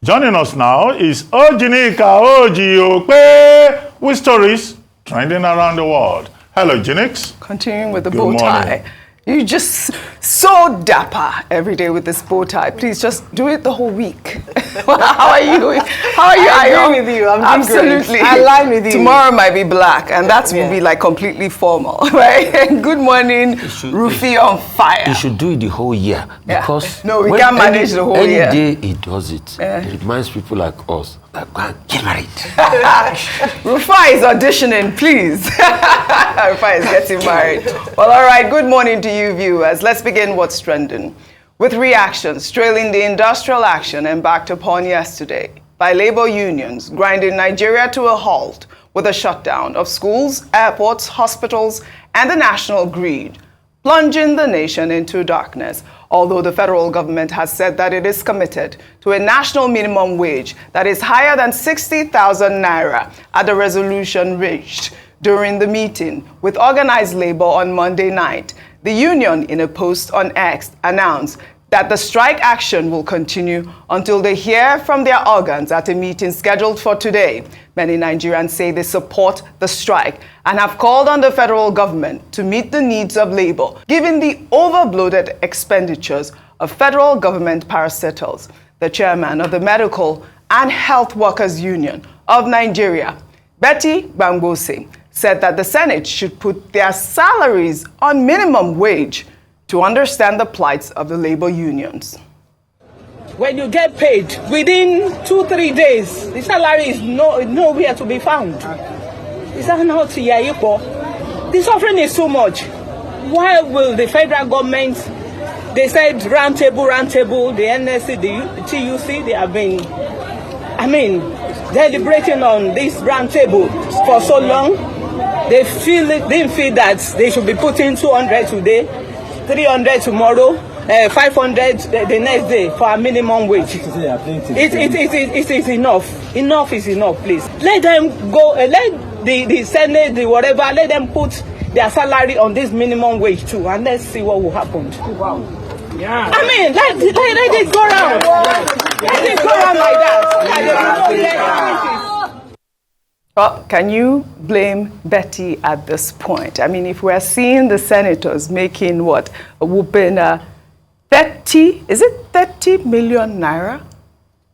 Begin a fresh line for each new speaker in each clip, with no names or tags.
Joining us now is OjyOkpe with stories trending around the world. Hello, Jinx.
Continuing with the bow tie. You're just so dapper every day with this bow tie. Please just do it the whole week. How are you? How are you?
I agree with you. I'm
absolutely.
I align with you.
Tomorrow might be black, and that will be like completely formal, right? Good morning, Rufy on fire.
You should do it the whole year because
no, we can't manage the whole year.
Any day he does it, it reminds people like us that go and get married.
Rufa is auditioning, please. Rufa is getting married. Well, all right. Good morning to you, viewers. Let's begin what's trending with reactions trailing the industrial action embarked upon yesterday by labor unions, grinding Nigeria to a halt with a shutdown of schools, airports, hospitals, and the national grid, plunging the nation into darkness. Although the federal government has said that it is committed to a national minimum wage that is higher than 60,000 naira at the resolution reached during the meeting with organized labor on Monday night, the union, in a post on X, announced that the strike action will continue until they hear from their organs at a meeting scheduled for today. Many Nigerians say they support the strike and have called on the federal government to meet the needs of labor, given the over-bloated expenditures of federal government parastatals. The chairman of the Medical and Health Workers Union of Nigeria, Bamgbose, said that the Senate should put their salaries on minimum wage to understand the plights of the labor unions.
When you get paid within 2-3 days, the salary is nowhere to be found. Is that not equal? The suffering is so much. Why will the federal government, they said round table, the NSC, the TUC, they have been, deliberating on this round table for so long. They didn't feel that they should be putting 200 today, 300 tomorrow, 500 the next day for a minimum wage. It is enough. Enough is enough, please. Let them go, let the Senate, the whatever, let them put their salary on this minimum wage too, and let's see what will happen. Wow. Yeah. Let it go around. Let it go around like that.
Well, can you blame Betty at this point? I mean, if we're seeing the senators making what? A whooping 30 million naira?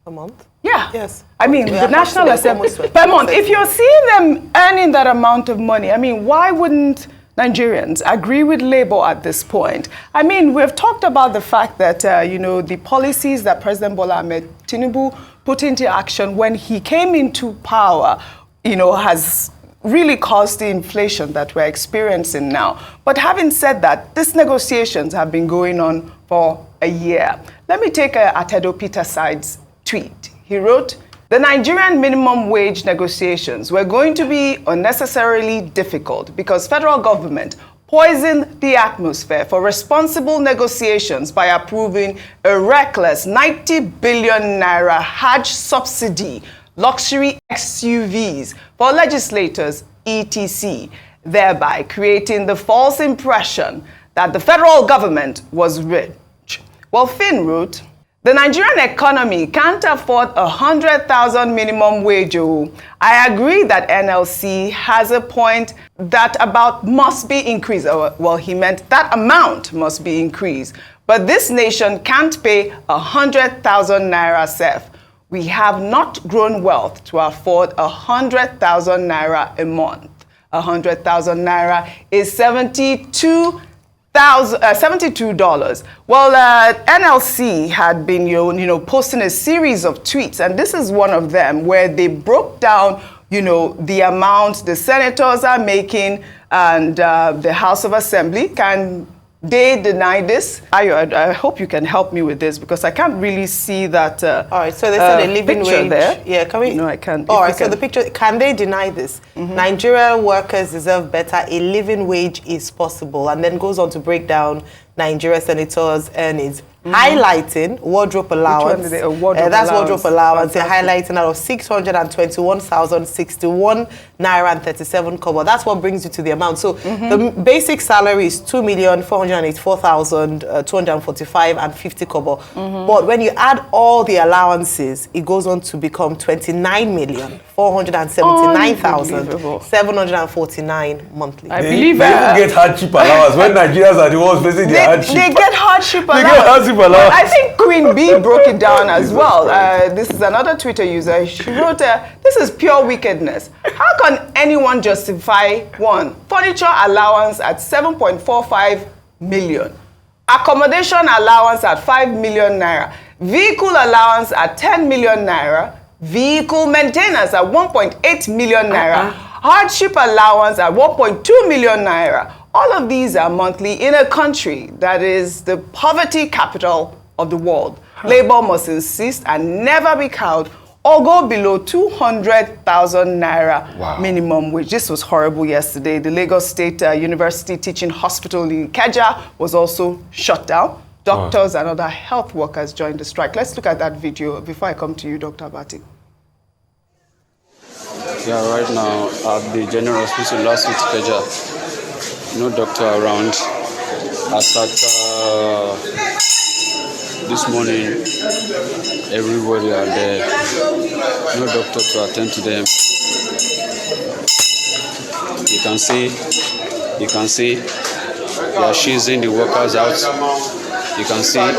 A month?
Yeah.
Yes.
I mean, the National Assembly per month. If you're seeing them earning that amount of money, I mean, why wouldn't Nigerians agree with labor at this point? I mean, we've talked about the fact that, the policies that President Bola Ahmed Tinubu put into action when he came into power, has really caused the inflation that we're experiencing now. But having said that, these negotiations have been going on for a year. Let me take Atedo Peterside's tweet. He wrote, "The Nigerian minimum wage negotiations were going to be unnecessarily difficult because federal government poisoned the atmosphere for responsible negotiations by approving a reckless 90 billion naira Hajj subsidy, luxury SUVs for legislators, etc., thereby creating the false impression that the federal government was rich." Well, Finn wrote, "The Nigerian economy can't afford 100,000 minimum wage. I agree that NLC has a point that about must be increased." Well, he meant that amount must be increased. But this nation can't pay 100,000 naira self. We have not grown wealth to afford 100,000 naira a month. 100,000 naira is $72. Well, NLC had been, posting a series of tweets, and this is one of them where they broke down, the amount the senators are making, and the House of Assembly. Can they deny this? I hope you can help me with this because I can't really see that.
All right, so they said a living wage
there.
Yeah, can we?
No, I can't.
All right, so the picture, can they deny this? Nigerian workers deserve better. A living wage is possible. And then goes on to break down Nigeria senators' earnings, highlighting wardrobe allowance.
Which one is it? Wardrobe
That's
allowance.
wardrobe allowance. They're highlighting out of 621,061 naira and 37 kobo. That's what brings you to the amount. So the basic salary is 2,484,245 and 50 kobo. But when you add all the allowances, it goes on to become 29,479,749 monthly.
I
They
believe
even get hardship allowance when Nigerians are the ones facing their hardship.
They get hardship
They
allowance.
get hardship allowance.
But I think Queen B broke it down as well. This is another Twitter user. She wrote, this is pure wickedness. How can anyone justify, one, furniture allowance at 7.45 million, accommodation allowance at 5 million naira, vehicle allowance at 10 million naira, vehicle maintenance at 1.8 million naira, hardship allowance at 1.2 million naira. All of these are monthly in a country that is the poverty capital of the world. Labor must insist and never be cowed or go below 200,000 naira minimum wage. This was horrible yesterday. The Lagos State University Teaching Hospital in Ikeja was also shut down. Doctors and other health workers joined the strike. Let's look at that video before I come to you, Dr. Abati.
Yeah, right now at the General Hospital last week, Ikeja, no doctor around. As at this morning, everybody are there. No doctor to attend to them. You can see, they are chasing the workers out. You can see,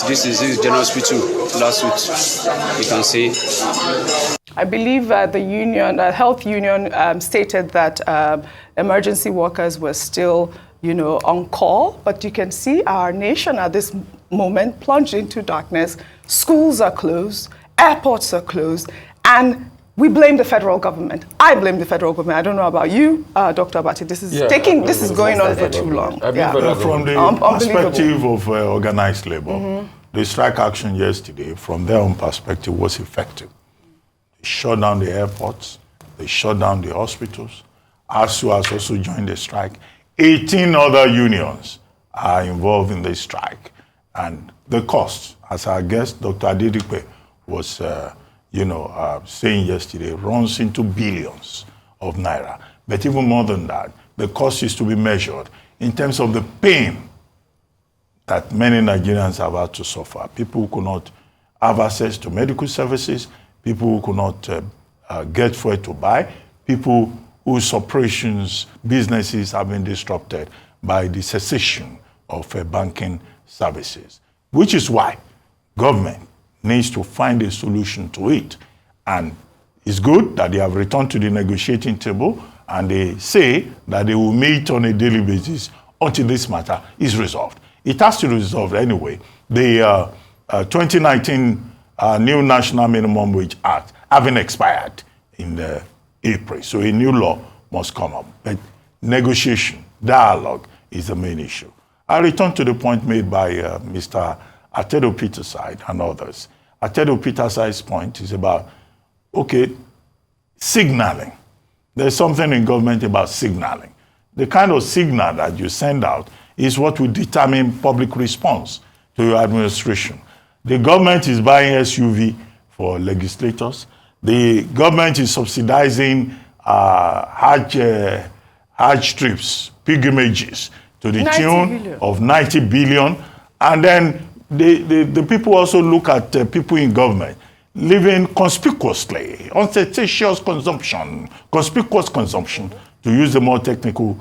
this is General Hospital last week. You can see.
I believe the union, the health union, stated that emergency workers were still, on call. But you can see our nation at this moment plunged into darkness. Schools are closed, airports are closed, and we blame the federal government. I blame the federal government. I don't know about you, Dr. Abati. This is going on for too long.
From the perspective of organized labor, the strike action yesterday, from their own perspective, was effective. They shut down the airports, they shut down the hospitals. ASU has also joined the strike. 18 other unions are involved in this strike. And the cost, as our guest, Dr. Okpe, was saying yesterday, runs into billions of naira. But even more than that, the cost is to be measured in terms of the pain that many Nigerians have had to suffer. People who could not have access to medical services, people who could not get food to buy, people whose operations, businesses have been disrupted by the cessation of banking services, which is why government needs to find a solution to it. And it's good that they have returned to the negotiating table and they say that they will meet on a daily basis until this matter is resolved. It has to be resolved anyway. The 2019 new National Minimum Wage Act having expired in April, so a new law must come up. But negotiation, dialogue is the main issue. I return to the point made by Mr. Atedo Peterside and others. Atedo Peterside's point is about, signaling. There's something in government about signaling. The kind of signal that you send out is what will determine public response to your administration. The government is buying SUV for legislators. The government is subsidizing Hajj trips, pilgrimages, to the tune of 90 billion. And then the people also look at people in government living conspicuously, ostentatious consumption, conspicuous consumption, to use the more technical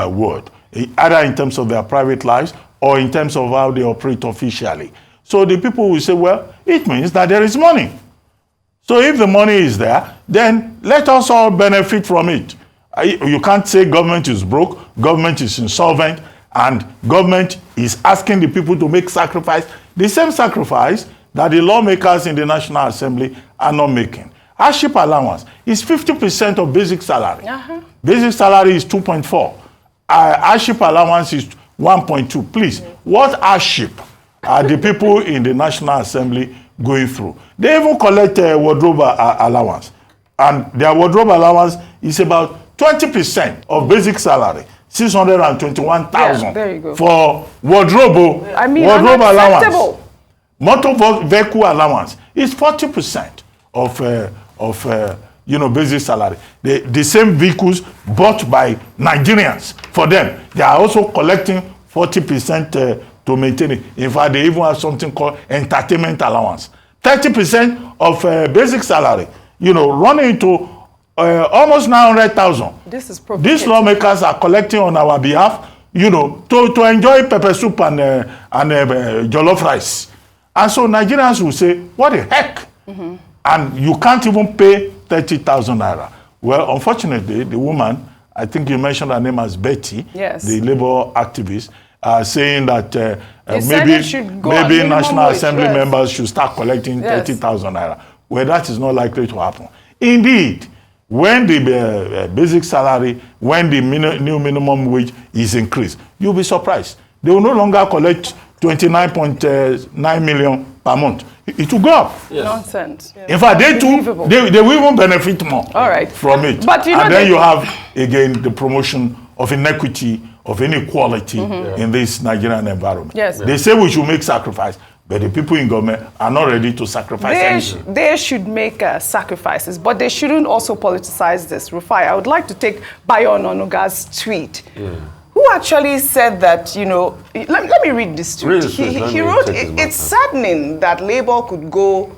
word, either in terms of their private lives or in terms of how they operate officially. So the people will say, well, it means that there is money. So if the money is there, then let us all benefit from it. You can't say government is broke, government is insolvent, and government is asking the people to make sacrifice, the same sacrifice that the lawmakers in the National Assembly are not making. Hardship allowance is 50% of basic salary. Basic salary is 2.4. Hardship allowance is 1.2. Please, what hardship are the people in the National Assembly going through? They even collect wardrobe allowance. And their wardrobe allowance is about 20% of basic salary. 621,000
Yeah, there you go.
for wardrobe.
I mean,
wardrobe allowance.
unacceptable.
Motor vehicle allowance is 40% of basic salary. The same vehicles bought by Nigerians, for them, they are also collecting 40% to maintain it. In fact, they even have something called entertainment allowance. 30% of basic salary, running into almost 900,000.
This is
These lawmakers are collecting on our behalf, to enjoy pepper soup and jollof rice. And so Nigerians will say, what the heck? And you can't even pay 30,000 naira. Well, unfortunately, the woman, I think you mentioned her name as Betty,
yes,
the labor activist, saying that maybe National Assembly members should start collecting 30,000 naira. Well, that is not likely to happen. Indeed, when the basic salary, when the new minimum wage is increased, you'll be surprised. They will no longer collect 29.9 million per month. It will go up.
Yes. Nonsense. Yeah.
In fact, they will even benefit more from it.
But
and then you have, again, the promotion of inequity, of inequality in this Nigerian environment.
Yes.
They say we should make sacrifice, but the people in government are not ready to sacrifice anything.
They should make sacrifices, but they shouldn't also politicize this. Rufai, I would like to take Bayo Ononuga's tweet. Who actually said that, let me read this tweet. He wrote, it's saddening that Labour could go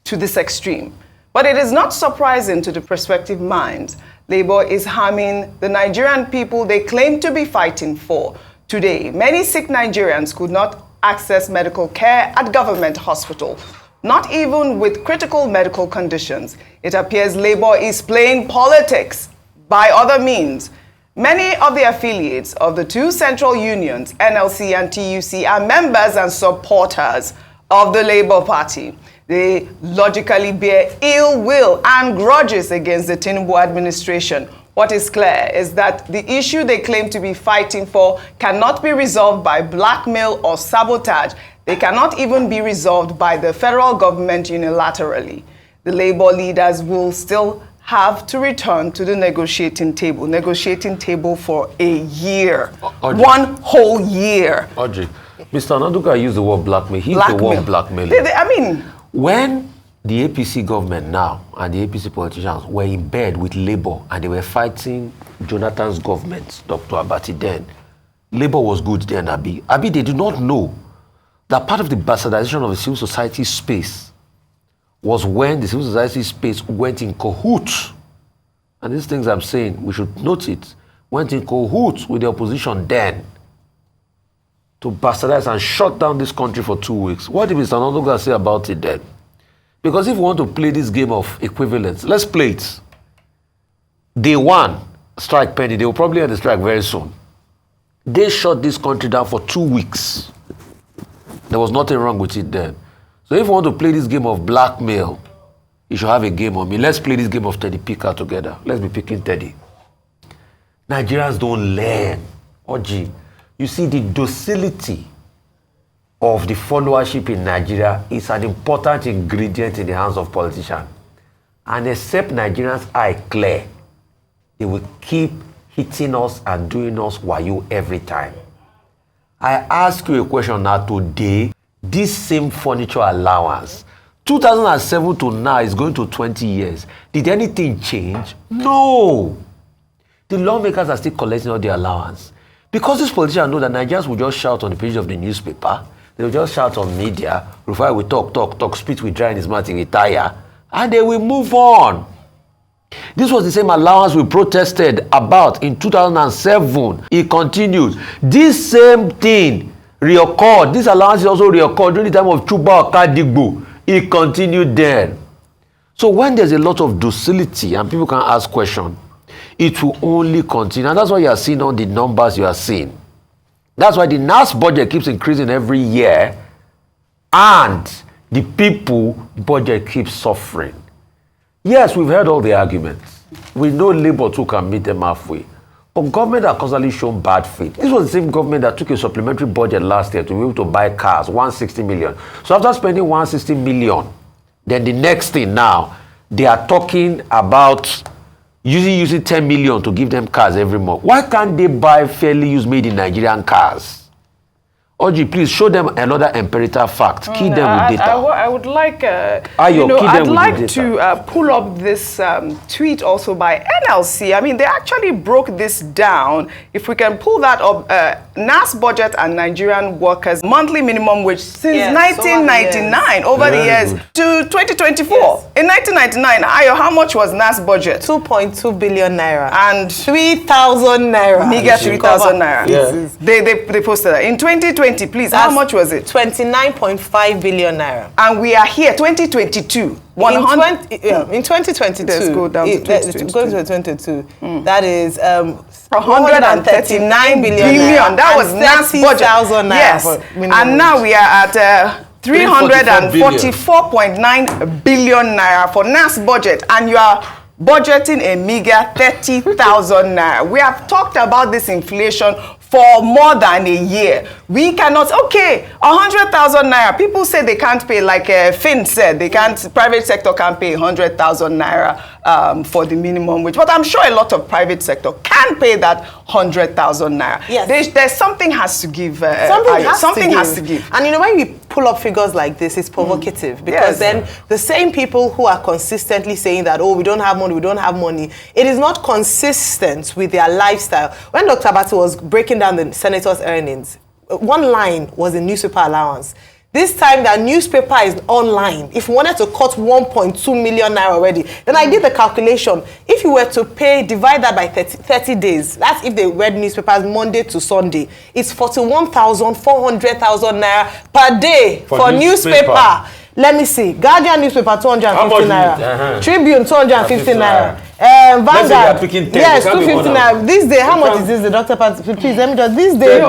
to this extreme, but it is not surprising to the prospective minds. Labour is harming the Nigerian people they claim to be fighting for. Today, many sick Nigerians could not access medical care at government hospital, not even with critical medical conditions. It appears Labour is playing politics by other means. Many of the affiliates of the two central unions, NLC and TUC, are members and supporters of the Labour Party. They logically bear ill will and grudges against the Tinubu administration. What is clear is that the issue they claim to be fighting for cannot be resolved by blackmail or sabotage. They cannot even be resolved by the federal government unilaterally. The Labour leaders will still have to return to the negotiating table for a year. One whole year.
Mr. Onaduga used the word blackmail. He's the one blackmailing. When the APC government now and the APC politicians were in bed with Labour and they were fighting Jonathan's government, Dr. Abati then, Labour was good then, Abi. They did not know that part of the bastardization of the civil society space was when the civil society space went in cahoots. And these things I'm saying, we should note it, went in cahoots with the opposition then to bastardize and shut down this country for 2 weeks. What did Mr. Onaduga say about it then? Because if we want to play this game of equivalence, let's play it. Day one, strike pending. They will probably end the strike very soon. They shut this country down for 2 weeks. There was nothing wrong with it then. So if you want to play this game of blackmail, you should have a game on me. Let's play this game of Teddy Picker together. Let's be picking Teddy. Nigerians don't learn. Oji, you see, the docility of the followership in Nigeria is an important ingredient in the hands of politicians. And except Nigerians' eye clear, they will keep hitting us and doing us wayo every time. I ask you a question now today. This same furniture allowance, 2007 to now is going to 20 years. Did anything change? No. The lawmakers are still collecting all the allowance. Because these politicians know that Nigerians will just shout on the page of the newspaper, they will just shout on media, Rufai will talk, spit will dry in his mouth in a tire, and they will move on. This was the same allowance we protested about in 2007. It continues. This same thing reoccurred. This allowance also reoccurred during the time of Chuba Okadigbo. It continued then. So when there's a lot of docility and people can ask questions, it will only continue. And that's why you are seeing all the numbers you are seeing. That's why the NAS budget keeps increasing every year and the people budget keeps suffering. Yes, we've heard all the arguments. We know Labour too can meet them halfway. But government has constantly shown bad faith. This was the same government that took a supplementary budget last year to be able to buy cars, 160 million. So after spending 160 million, then the next thing now, they are talking about using 10 million to give them cars every month. Why can't they buy fairly used made in Nigerian cars? Oji, please show them another empirical fact. Key them with data.
I would like,
I'd
like to pull up this tweet also by NLC. I mean, they actually broke this down. If we can pull that up, NAS budget and Nigerian workers' monthly minimum wage since 1999, over the years to 2024. Yes. In 1999, Ayo, how much was NAS budget?
2.2 billion naira.
And
3,000 naira.
Meager 3,000 naira.
Yeah.
They posted that. In 2020, please, how much was it?
29.5 billion naira.
And we are here, 2022.
In 2022,
let's go down to 2022.
Going to 2022, that is
139 billion. That was NAS budget. Yes. And now we are at 344.9 billion naira for NAS budget. And you are budgeting a meager 30,000 naira. We have talked about this inflation for more than a year. We cannot, okay, 100,000 naira. People say they can't pay, like Finn said, they can't, private sector can't pay 100,000 naira for the minimum wage. But I'm sure a lot of private sector can pay that 100,000 naira.
Yes.
There's something has to give.
Something
has to give.
And you know, when we pull up figures like this, it's provocative because then the same people who are consistently saying that, oh, we don't have money, it is not consistent with their lifestyle. When Dr. Abati was breaking down the senator's earnings, one line was a newspaper allowance. This time that newspaper is online. If you wanted to cut 1.2 million naira already, then I did the calculation. If you were to pay, divide that by 30 days, that's if they read newspapers Monday to Sunday, it's 41,400,000 naira per day for newspaper. Let me see. Guardian newspaper, 250 naira. Tribune, 250 naira. Vanguard, yes, 250 naira. This day, how much is this? The Dr. Please, let me just. This day,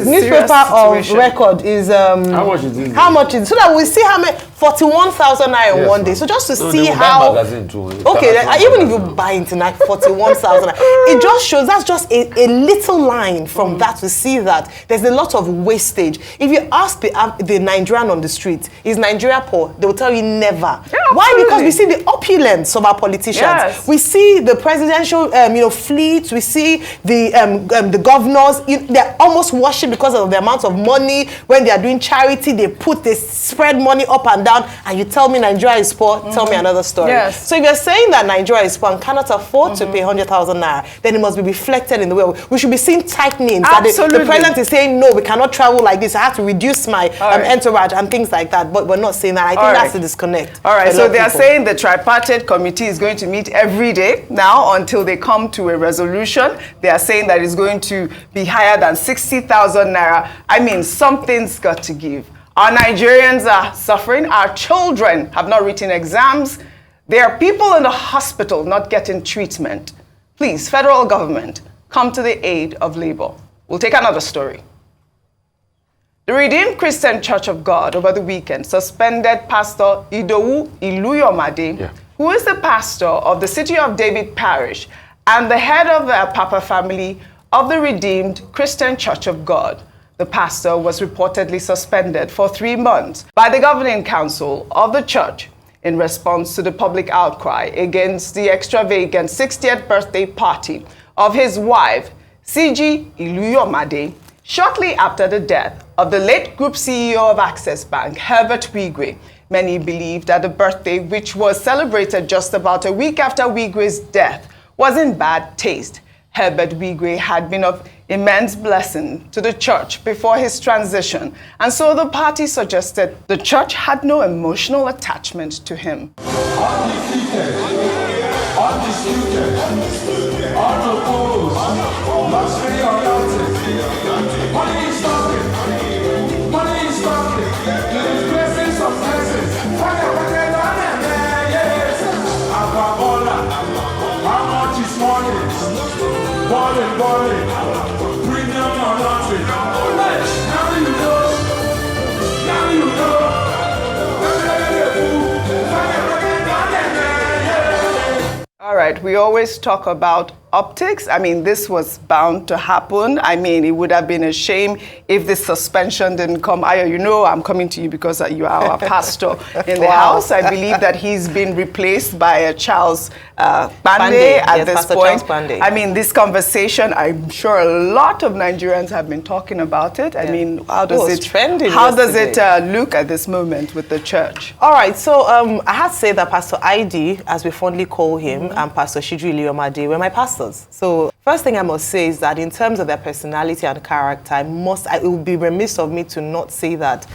newspaper of record is how much is this? How much is? So that we see how many 41,000 naira in one day. So just to see how. Okay, even if you buy internet 41,000, it just shows that's just a little line from that to see that there's a lot of wastage. If you ask the Nigerian on the street, is Nigeria poor? They will tell you never. Yeah, why? Because we see the opulence of our politicians. Yes. We see the presidential, fleets. We see the governors. They're almost worshipped because of the amount of money. When they are doing charity, they spread money up and down. And you tell me Nigeria is poor. Tell me another story. Yes. So if you're saying that Nigeria is poor and cannot afford to pay 100,000 naira, then it must be reflected in the way we should be seeing tightenings. Absolutely. The president is saying no, we cannot travel like this. I have to reduce my entourage and things like that. But we're not saying that. I think that's the disconnect.
All right. So they are saying the tripartite committee is going to meet every day now until they come to a resolution. They are saying that it's going to be higher than 60,000 naira. I mean, something's got to give. Our Nigerians are suffering. Our children have not written exams. There are people in the hospital not getting treatment. Please, federal government, come to the aid of labor. We'll take another story. The Redeemed Christian Church of God over the weekend suspended Pastor Idowu Iluyomade, who is the pastor of the City of David Parish and the head of the Papa family of the Redeemed Christian Church of God. The pastor was reportedly suspended for 3 months by the governing council of the church in response to the public outcry against the extravagant 60th birthday party of his wife, CG Iluyomade, shortly after the death of the late group CEO of Access Bank, Herbert Wigwe. Many believe that the birthday, which was celebrated just about a week after Wigwe's death, was in bad taste. Herbert Wigwe had been of immense blessing to the church before his transition, and so the party suggested the church had no emotional attachment to him.
Undefeated, unopposed, luxury oriented. Money is talking, money is talking. The blessings of blessings. Yes, how much is money? Balling, premium or lottery. Now you know.
All right, we always talk about optics. I mean, this was bound to happen. I mean, it would have been a shame if this suspension didn't come. You know, I'm coming to you because you are our pastor in the house. I believe that he's been replaced by Charles Bande at this point. I mean, this conversation, I'm sure a lot of Nigerians have been talking about it. I mean, how does it look at this moment with the church?
All right, so I have to say that Pastor ID, as we fondly call him, and Pastor Shiju Iliomade were my pastors. So first thing I must say is that in terms of their personality and character, it would be remiss of me to not say that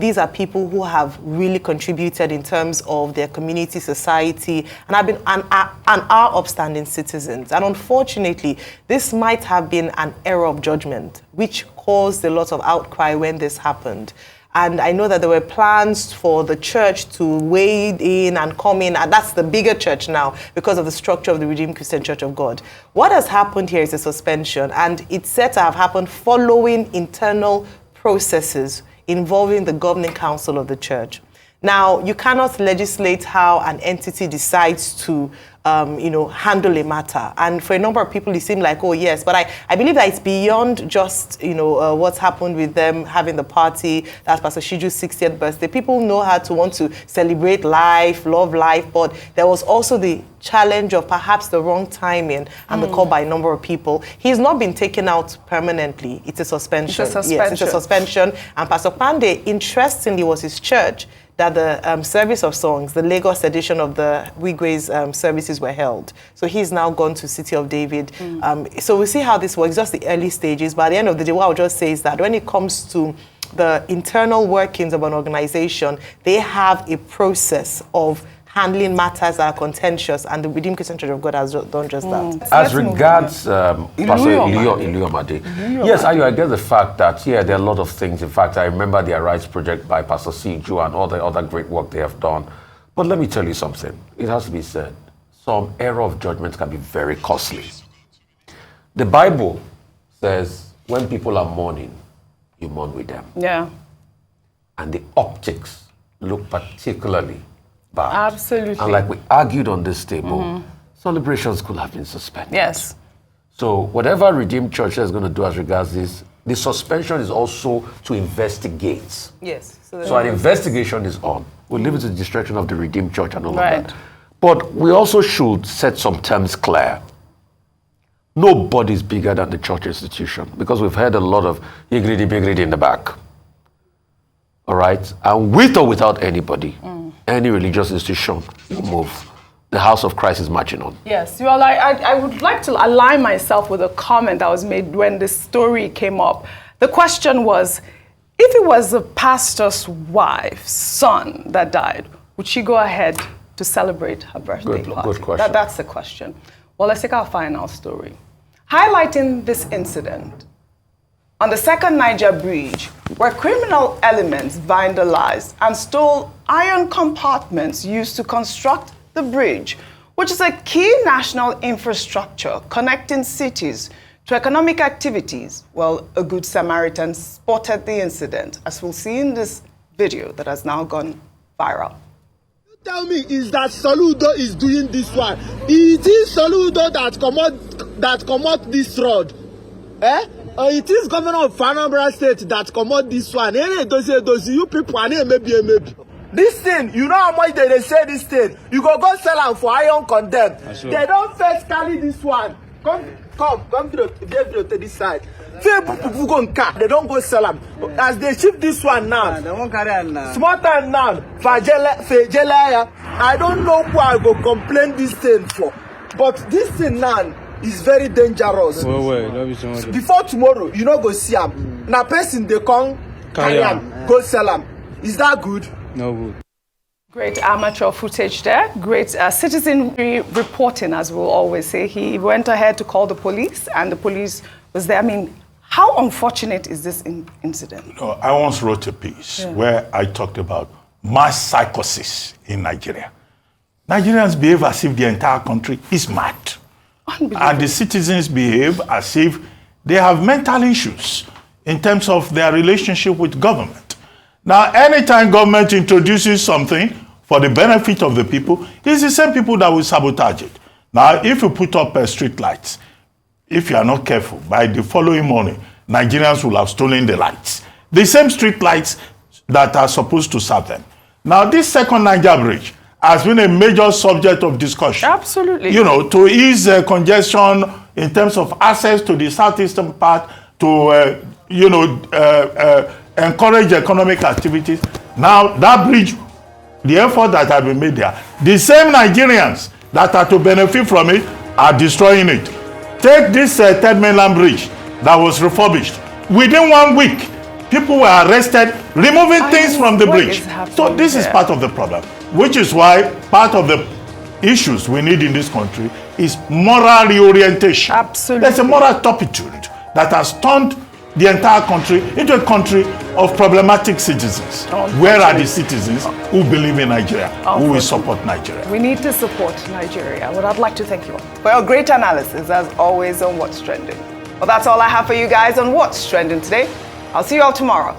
these are people who have really contributed in terms of their community, society, and have been are upstanding citizens. And unfortunately, this might have been an error of judgment, which caused a lot of outcry when this happened. And I know that there were plans for the church to wade in and come in, and that's the bigger church now because of the structure of the Redeemed Christian Church of God. What has happened here is a suspension, and it's said to have happened following internal processes involving the governing council of the church. Now, you cannot legislate how an entity decides to handle a matter. And for a number of people, it seemed like, oh, yes. But I believe that it's beyond just, what's happened with them having the party. That's Pastor Shiju's 60th birthday. People know how to want to celebrate life, love life. But there was also the challenge of perhaps the wrong timing and the call by a number of people. He's not been taken out permanently. It's a suspension. Yes, it's a suspension. And Pastor Pande, interestingly, was his church that the service of songs, the Lagos edition of the Wigwe's services were held. So he's now gone to City of David. So we'll see how this works, just the early stages. But at the end of the day, what I'll just say is that when it comes to the internal workings of an organization, they have a process of handling matters that are contentious, and the Redeemed Christian Church of God has done just that.
As regards Pastor Iliomade, yes, I get the fact that, there are a lot of things. In fact, I remember the Arise project by Pastor Siju and all the other great work they have done. But let me tell you something. It has to be said, some error of judgment can be very costly. The Bible says, when people are mourning, you mourn with them.
Yeah.
And the optics look particularly bad.
Absolutely.
And like we argued on this table, celebrations could have been suspended.
Yes.
So whatever Redeemed Church is going to do as regards this, the suspension is also to investigate.
Yes.
So an investigation is on. We'll leave it to the discretion of the Redeemed Church and all of that. But we also should set some terms clear. Nobody is bigger than the church institution, because we've heard a lot of higgity-biggity in the back. All right? And with or without anybody, any religious institution will move. The house of Christ is marching on.
Yes, well, I would like to align myself with a comment that was made when this story came up. The question was, if it was a pastor's wife's son that died, would she go ahead to celebrate her birthday party?
Good question.
That's the question. Well, let's take our final story. Highlighting this incident, on the second Niger bridge, where criminal elements vandalized and stole iron compartments used to construct the bridge, which is a key national infrastructure connecting cities to economic activities. Well, a Good Samaritan spotted the incident, as we'll see in this video that has now gone viral.
Tell me, is that Soludo is doing this one? It is Soludo that come out this road. It is governor of Anambra State that come out this one. Those you people, maybe. This thing, you know how much they say this thing? You go sell them for iron condemned. They don't first carry this one. Come to this side. They don't go sell them. As they ship this one now, small time now, I don't know who I go complain this thing for. But this thing now is very dangerous. Before tomorrow, you know go see them. Now person they come carry them, go sell them. Is that good?
No good.
Great amateur footage there. Great citizenry reporting, as we'll always say. He went ahead to call the police, and the police was there. I mean, how unfortunate is this incident?
No, I once wrote a piece where I talked about mass psychosis in Nigeria. Nigerians behave as if the entire country is mad. And the citizens behave as if they have mental issues in terms of their relationship with government. Now, anytime government introduces something for the benefit of the people, it's the same people that will sabotage it. Now, if you put up street lights, if you are not careful, by the following morning, Nigerians will have stolen the lights. The same street lights that are supposed to serve them. Now, this second Niger bridge has been a major subject of discussion.
Absolutely.
You know, to ease congestion in terms of access to the southeastern part, to, encourage economic activities. Now, that bridge, the effort that has been made there, the same Nigerians that are to benefit from it are destroying it. Take this Third Mainland Bridge that was refurbished. Within 1 week, people were arrested, removing things from the bridge. So this is part of the problem, which is why part of the issues we need in this country is moral reorientation.
Absolutely.
There's a moral turpitude that has turned the entire country into a country of problematic citizens. Where are the citizens who believe in Nigeria, who will support Nigeria?
We need to support Nigeria. Well, I'd like to thank you all for your great analysis, as always, on What's Trending. Well, that's all I have for you guys on What's Trending today. I'll see you all tomorrow.